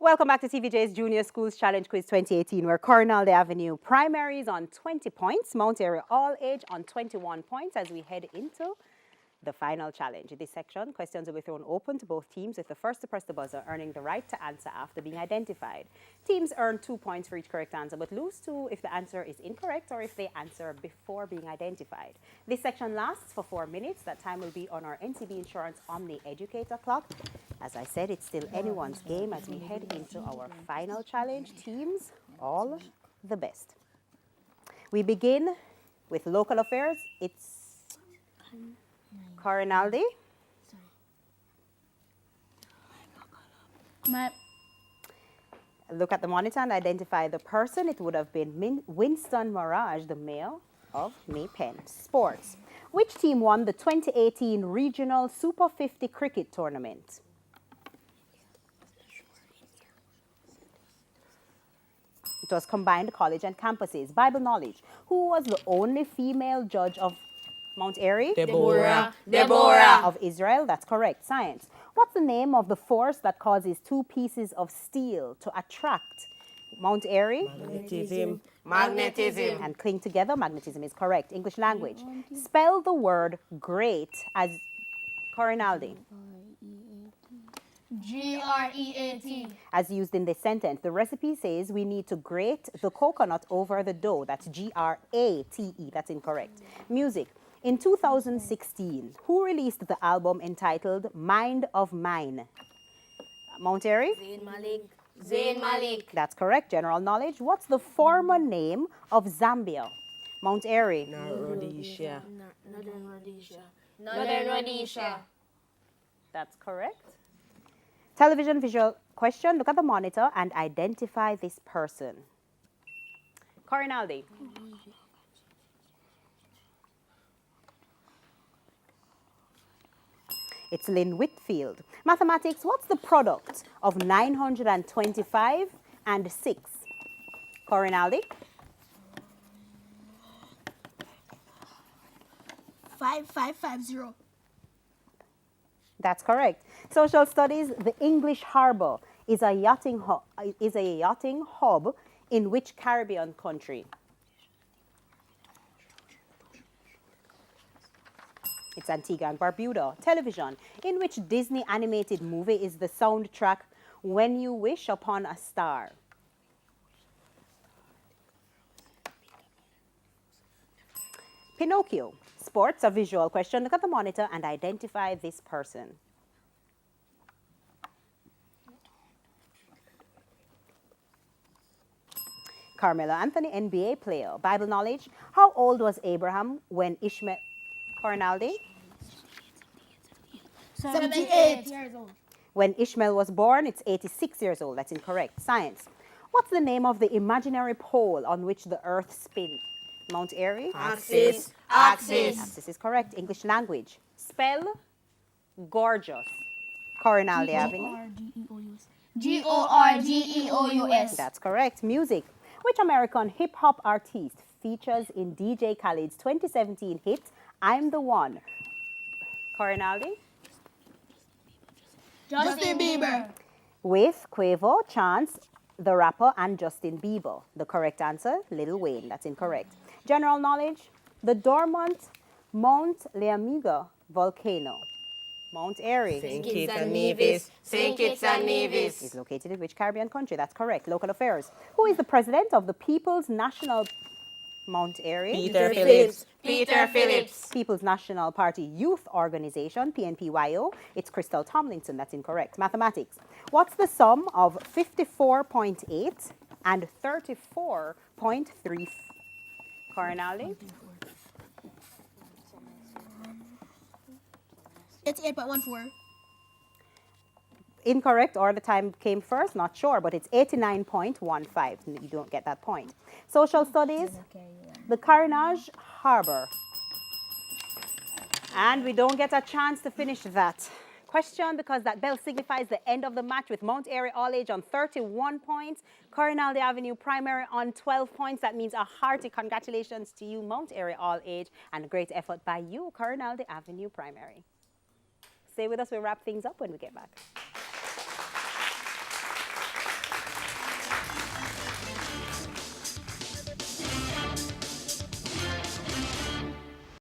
Welcome back to TVJ's Junior Schools Challenge Quiz 2018, where Corinaldi Avenue Primary is on 20 points, Mount Airy All Age on 21 points as we head into the final challenge. In this section, questions will be thrown open to both teams, with the first to press the buzzer earning the right to answer after being identified. Teams earn 2 points for each correct answer, but lose 2 if the answer is incorrect or if they answer before being identified. This section lasts for 4 minutes. That time will be on our NCB Insurance Omni Educator clock. As I said, it's still anyone's game as we head into our final challenge. Teams, all the best. We begin with local affairs. It's Corinaldi. Look at the monitor and identify the person. It would have been Winston Mirage, the mayor of Maypen. Sports. Which team won the 2018 Regional Super 50 Cricket Tournament? It was combined college and campuses. Bible knowledge. Who was the only female judge of Mount Airy? Deborah. Of Israel, that's correct. Science. What's the name of the force that causes 2 pieces of steel to attract Mount Airy? Magnetism. And cling together. Magnetism is correct. English language. Spell the word great as Corinaldi. G-R-E-A-T. As used in this sentence. The recipe says we need to grate the coconut over the dough. That's G-R-A-T-E. That's incorrect. Music. In 2016, who released the album entitled Mind of Mine? Mount Airy? Zayn Malik. That's correct. General knowledge. What's the former name of Zambia? Mount Airy? Rhodesia. Northern Rhodesia. That's correct. Television visual question. Look at the monitor and identify this person. Corinaldi. It's Lynn Whitfield. Mathematics. What's the product of 925 and 6? Corinaldi. 5550. That's correct. Social studies. The English Harbor is a yachting hub in which Caribbean country? It's Antigua and Barbuda. Television. In which Disney animated movie is the soundtrack When You Wish Upon a Star? Pinocchio. Sports, a visual question. Look at the monitor and identify this person. Carmelo Anthony, NBA player. Bible knowledge. How old was Abraham when Ishmael... Corinaldi? 78 years old. When Ishmael was born, it's 86 years old. That's incorrect. Science. What's the name of the imaginary pole on which the earth spins? Mount Airy? Axis. Axis is correct. English language. Spell gorgeous. Corinaldi Avenue. G-O-R-G-E-O-U-S. That's correct. Music. Which American hip-hop artist features in DJ Khaled's 2017 hit, I'm the One? Corinaldi? Justin Bieber. With Quavo, Chance, the rapper, and Justin Bieber. The correct answer, Lil Wayne. That's incorrect. General knowledge. The dormant Mount Leamiga volcano. Mount Airy. St. Kitts and Nevis. St. Kitts and Nevis. Is located in which Caribbean country? That's correct. Local affairs. Who is the president of the People's National... Mount Airy? Peter Phillips. Peter Phillips. People's National Party Youth Organization, PNPYO. It's Crystal Tomlinson. That's incorrect. Mathematics. What's the sum of 54.8 and 34.3? Corinaldi? It's 8.14. Incorrect, or the time came first, not sure, but it's 89.15. You don't get that point. Social studies, the Carnage Harbor. And we don't get a chance to finish that question because that bell signifies the end of the match with Mount Airy All Age on 31 points, Corinaldi Avenue Primary on 12 points. That means a hearty congratulations to you, Mount Airy All Age, and a great effort by you, Corinaldi Avenue Primary. Stay with us, we'll wrap things up when we get back.